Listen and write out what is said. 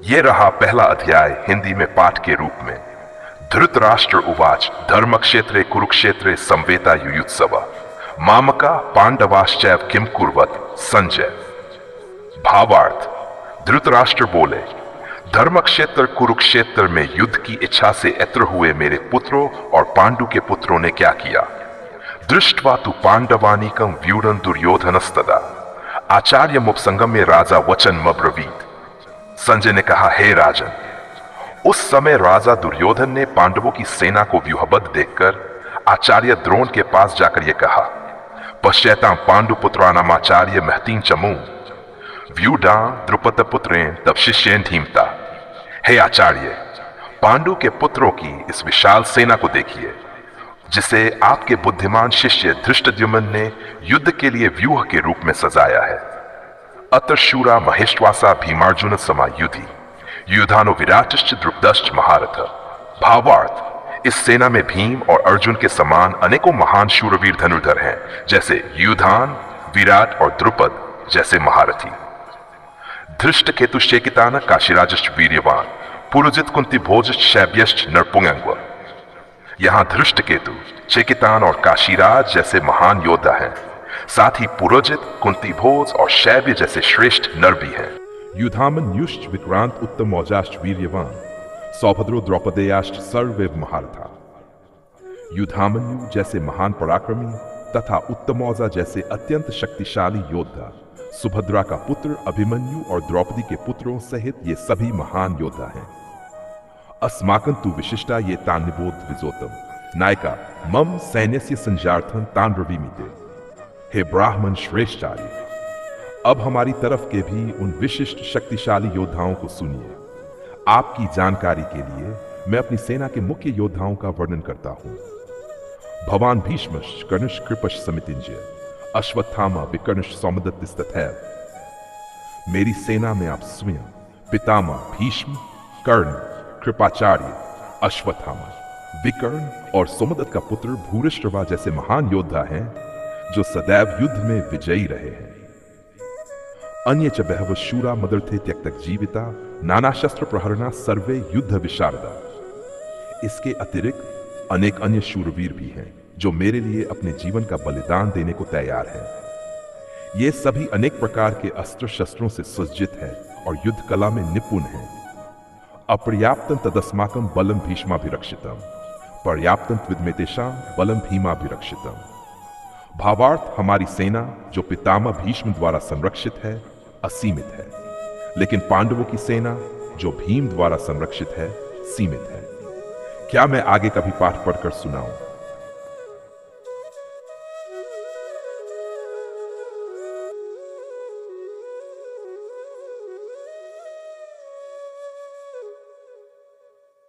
ये रहा पहला अध्याय हिंदी में पाठ के रूप में। धृतराष्ट्र उवाच धर्मक्षेत्रे कुरुक्षेत्रे संवेता युयुत्सव मामका पांडवाश्चैव किम कुर्वत संजय। भावार्थ, धृतराष्ट्र बोले, धर्मक्षेत्र कुरुक्षेत्र में युद्ध की इच्छा से एत्र हुए मेरे पुत्रों और पांडु के पुत्रों ने क्या किया। दृष्ट्वा तु पांडवानीकं व्यूढ़ं दुर्योधनस्तदा आचार्य मुपसंगम में राजा वचन मब्रवीत। संजय ने कहा, हे राजन, उस समय राजा दुर्योधन ने पांडवों की सेना को व्यूहबद्ध देखकर आचार्य द्रोण के पास जाकर यह कहा, पश्यतां पांडुपुत्राणाम आचार्य महतीं चमू व्यूढ़ा द्रुपद पुत्रेण तब शिष्येन धीमता। हे आचार्य, पांडु के पुत्रों की इस विशाल सेना को देखिए, जिसे आपके बुद्धिमान शिष्य धृष्टद्युम्न ने युद्ध के लिए व्यूह के रूप में सजाया है। अत्र शूरा महेश्वासा भीमार्जुन समायुधि युधानो विराटश्च द्रुपदश्च महारथ। भावार्थ, इस सेना में भीम और अर्जुन के समान अनेकों महान शूरवीर धनुर्धर हैं, जैसे युधान, विराट और द्रुपद जैसे महारथी। धृष्ट केतुश्चेकितान काशीराजश्च वीर्यवान पुरुजित कुंती भोजश्च शैब्यश्च नरपुंगंग। यहां धृष्ट केतु, चेकितान और काशीराज जैसे महान योद्धा हैं, साथ ही पुरोजित, कुंती भोज और शैब्य जैसे श्रेष्ठ नर भी हैं। युधामन्युश्च विक्रांत उत्तम औजाश्च वीर्यवान सौभद्रो द्रौपदेयाश्च सर्वे महारथा। युधामन्यु जैसे महान पराक्रमी तथा उत्तमौजा जैसे अत्यंत शक्तिशाली योद्धा, सुभद्रा का पुत्र अभिमन्यु और द्रौपदी के पुत्रों सहित ये सभी महान योद्धा हैं। अस्माकं तु विशिष्टा ये तान निबोध विजोतम नायका मम सैन्यस्य संजार्थन तान ब्रवीमीते। हे ब्राह्मण श्रेष्ठार्य, अब हमारी तरफ के भी उन विशिष्ट शक्तिशाली योद्धाओं को सुनिए। आपकी जानकारी के लिए मैं अपनी सेना के मुख्य योद्धाओं का वर्णन करता हूं। भवान भीष्मश्च कर्णश्च कृपश्च समितिंजय अश्वत्थामा विकर्णश्च सौमदत्तिस्तथैव। मेरी सेना में आप स्वयं पितामह भीष्म, कर्ण, कृपाचार्य, अश्वत्थामा, विकर्ण और सोमदत्त का पुत्र भूरिश्रवा जैसे महान योद्धा हैं, जो सदैव युद्ध में विजयी रहे हैं। अन्य च बहवः शूरा मदर्थे त्यक्तक जीविता नाना शस्त्र प्रहरणा सर्वे युद्ध विशारदा। इसके अतिरिक्त अनेक अन्य शूरवीर भी हैं, जो मेरे लिए अपने जीवन का बलिदान देने को तैयार हैं। ये सभी अनेक प्रकार के अस्त्र शस्त्रों से सज्जित हैं और युद्ध कला में निपुण हैं। अपर्याप्तं तदस्माकं बलम भीष्माभिरक्षितम् पर्याप्तं त्विदमेतेषां बलम भीमाभिरक्षितम्। भावार्थ, हमारी सेना जो पितामह भीष्म द्वारा संरक्षित है असीमित है, लेकिन पांडवों की सेना जो भीम द्वारा संरक्षित है सीमित है। क्या मैं आगे का भी पाठ पढ़कर सुनाऊं?